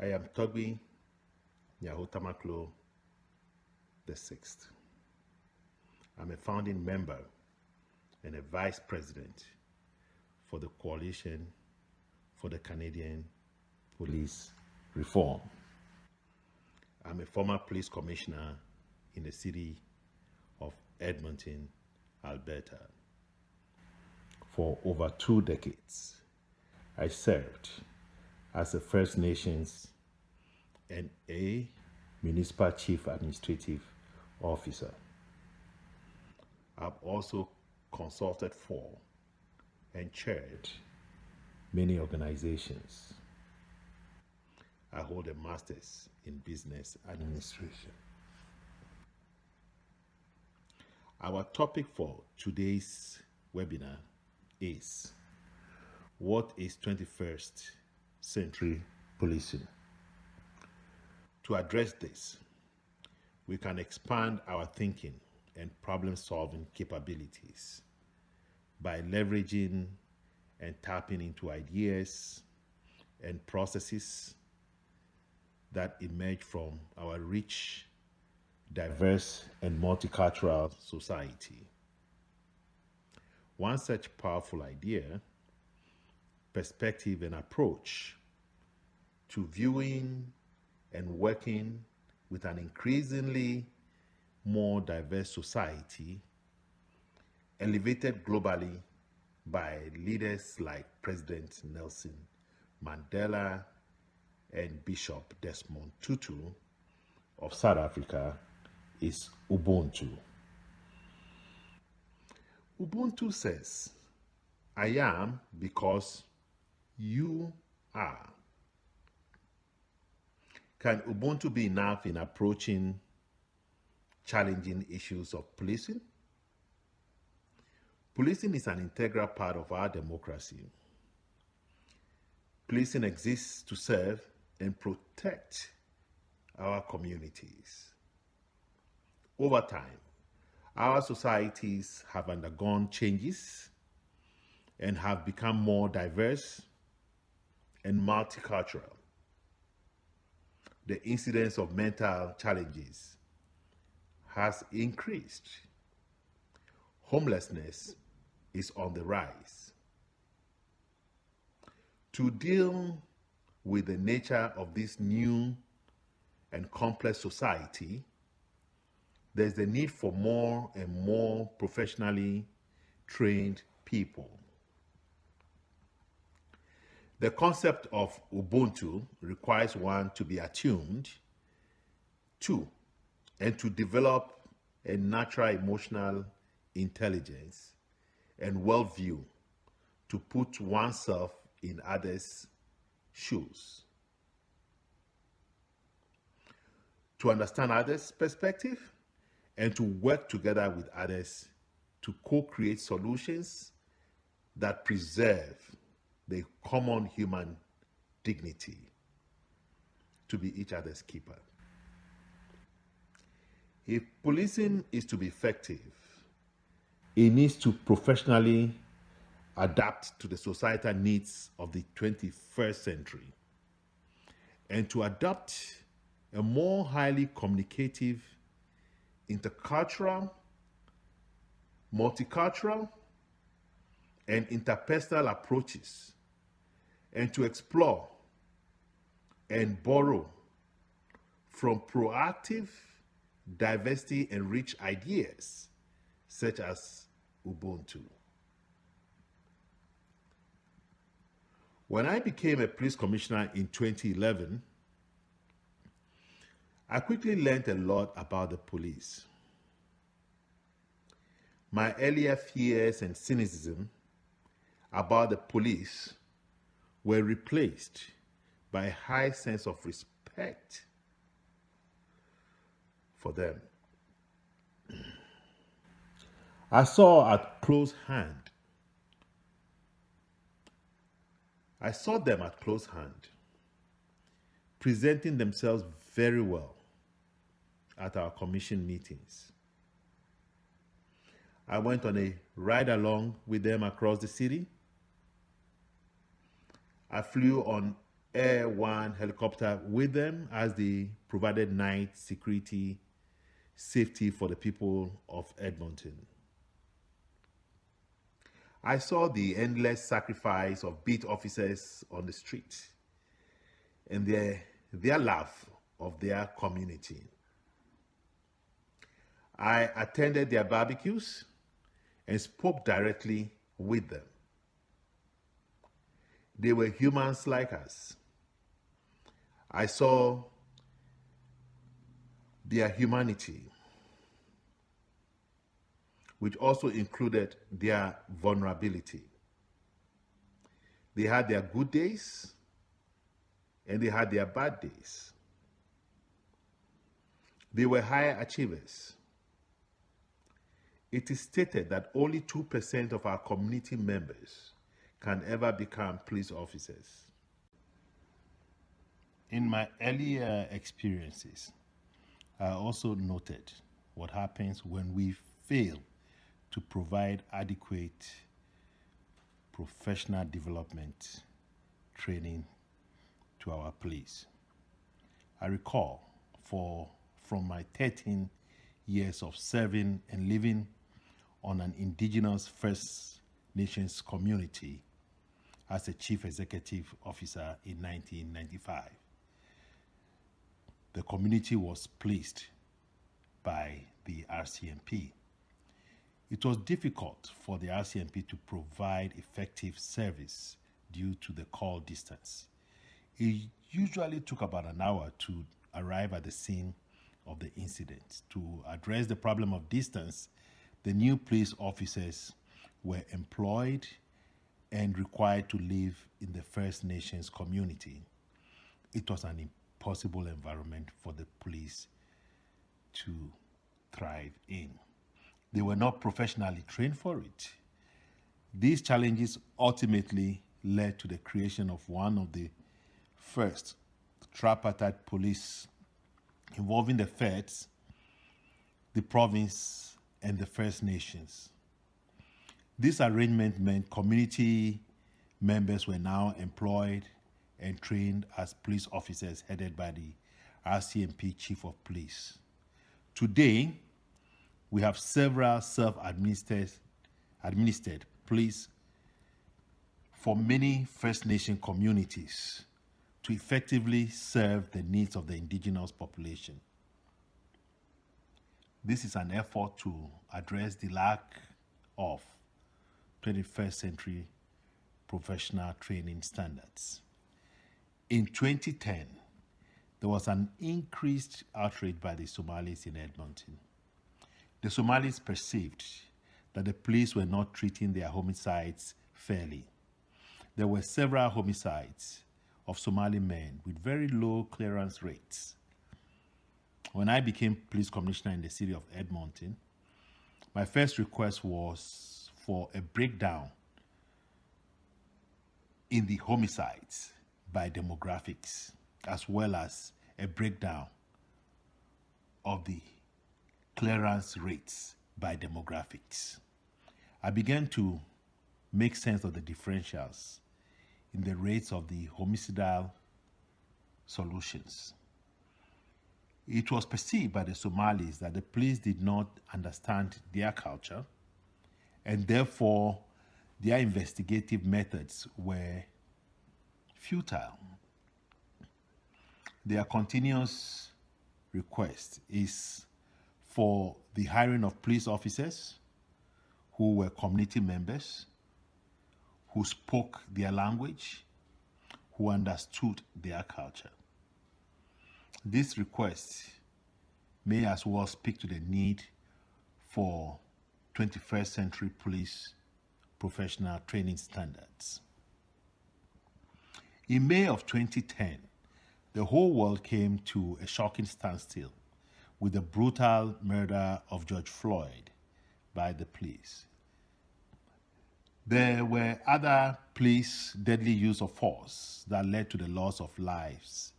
I am Togbi Nyaho Tamakloe the Sixth. I'm a founding member and a vice president for the Coalition for the Canadian Police Reform. I'm a former police commissioner in the city of Edmonton, Alberta. For over 2 decades, I served as a First Nations and a Municipal Chief Administrative Officer. I've also consulted for and chaired many organizations. I hold a master's in business administration. Our topic for today's webinar is, what is 21st century policing? To address this, we can expand our thinking and problem-solving capabilities by leveraging and tapping into ideas and processes that emerge from our rich, diverse, and multicultural society. One such powerful idea, perspective, and approach to viewing and working with an increasingly more diverse society, elevated globally by leaders like President Nelson Mandela and Bishop Desmond Tutu of South Africa, is Ubuntu. Ubuntu says, I am because you are. Can Ubuntu be enough in approaching challenging issues of policing? Policing is an integral part of our democracy. Policing exists to serve and protect our communities. Over time, our societies have undergone changes and have become more diverse and multicultural. The incidence of mental challenges has increased. Homelessness is on the rise. To deal with the nature of this new and complex society, there's the need for more and more professionally trained people. The concept of Ubuntu requires one to be attuned to and to develop a natural emotional intelligence and worldview to put oneself in others' shoes. To understand others' perspective and to work together with others to co-create solutions that preserve the common human dignity, to be each other's keeper. If policing is to be effective, it needs to professionally adapt to the societal needs of the 21st century and to adopt a more highly communicative, intercultural, multicultural, and interpersonal approaches, and to explore and borrow from proactive, diversity and rich ideas such as Ubuntu. When I became a police commissioner in 2011, I quickly learned a lot about the police. My earlier fears and cynicism about the police were replaced by a high sense of respect for them. I saw them at close hand, presenting themselves very well at our commission meetings. I went on a ride along with them across the city. I flew on Air One helicopter with them as they provided night security, safety for the people of Edmonton. I saw the endless sacrifice of beat officers on the street and their love of their community. I attended their barbecues and spoke directly with them. They were humans like us. I saw their humanity, which also included their vulnerability. They had their good days and they had their bad days. They were high achievers. It is stated that only 2% of our community members can ever become police officers. In my earlier experiences, I also noted what happens when we fail to provide adequate professional development training to our police. I recall from my 13 years of serving and living on an indigenous First Nations community as a chief executive officer in 1995. The community was pleased by the RCMP. It was difficult for the RCMP to provide effective service due to the call distance. It usually took about an hour to arrive at the scene of the incident. To address the problem of distance, the new police officers were employed and required to live in the First Nations community. It was an impossible environment for the police to thrive in. They were not professionally trained for it. These challenges ultimately led to the creation of one of the first tripartite police involving the feds, the province, and the First Nations. This arrangement meant community members were now employed and trained as police officers headed by the RCMP Chief of Police. Today, we have several self-administered police for many First Nation communities to effectively serve the needs of the indigenous population. This is an effort to address the lack of 21st century professional training standards. In 2010, there was an increased outrage by the Somalis in Edmonton. The Somalis perceived that the police were not treating their homicides fairly. There were several homicides of Somali men with very low clearance rates. When I became police commissioner in the city of Edmonton, my first request was for a breakdown in the homicides by demographics, as well as a breakdown of the clearance rates by demographics. I began to make sense of the differentials in the rates of the homicidal solutions. It was perceived by the Somalis that the police did not understand their culture, and therefore their investigative methods were futile. Their continuous request is for the hiring of police officers who were community members, who spoke their language, who understood their culture. This request may as well speak to the need for 21st century police professional training standards. In May of 2010, the whole world came to a shocking standstill with the brutal murder of George Floyd by the police. There were other police deadly use of force that led to the loss of lives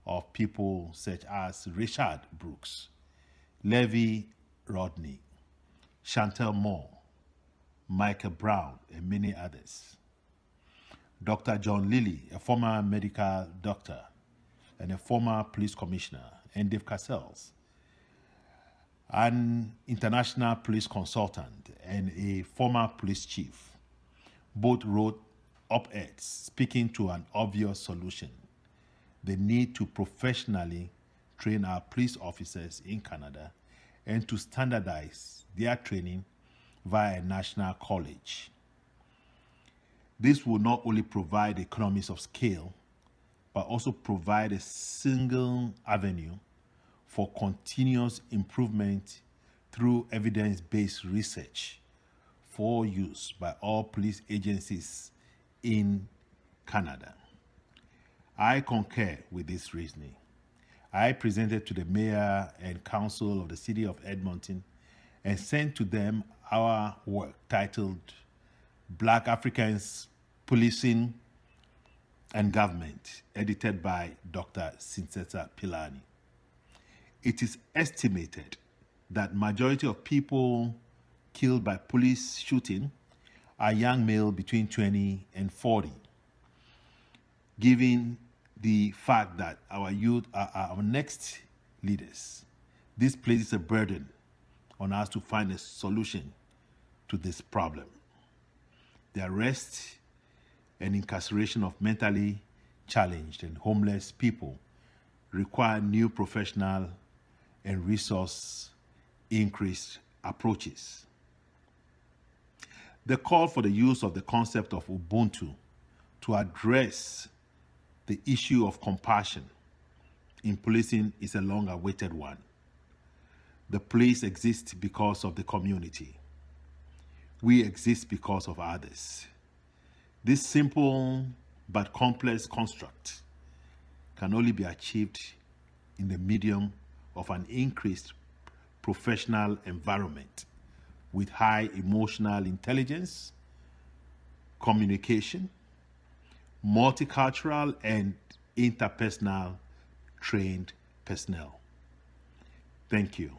of people such as Richard Brooks, Levi Rodney, Chantel Moore, Michael Brown, and many others. Dr. John Lilly, a former medical doctor and a former police commissioner, and Dave Cassels, an international police consultant and a former police chief. Both wrote op-eds speaking to an obvious solution: the need to professionally train our police officers in Canada and to standardize their training via a national college. This will not only provide economies of scale, but also provide a single avenue for continuous improvement through evidence-based research for use by all police agencies in Canada. I concur with this reasoning. I presented to the mayor and council of the city of Edmonton and sent to them our work titled Black Africans Policing and Government, edited by Dr. Sinseta Pilani. It is estimated that majority of people killed by police shooting are young male between 20 and 40. Given the fact that our youth are our next leaders, this places a burden on us to find a solution to this problem. The arrest and incarceration of mentally challenged and homeless people require new professional and resource increased approaches. The call for the use of the concept of Ubuntu to address the issue of compassion in policing is a long-awaited one. The police exist because of the community. We exist because of others. This simple but complex construct can only be achieved in the medium of an increased professional environment with high emotional intelligence, communication, multicultural and interpersonal trained personnel. Thank you.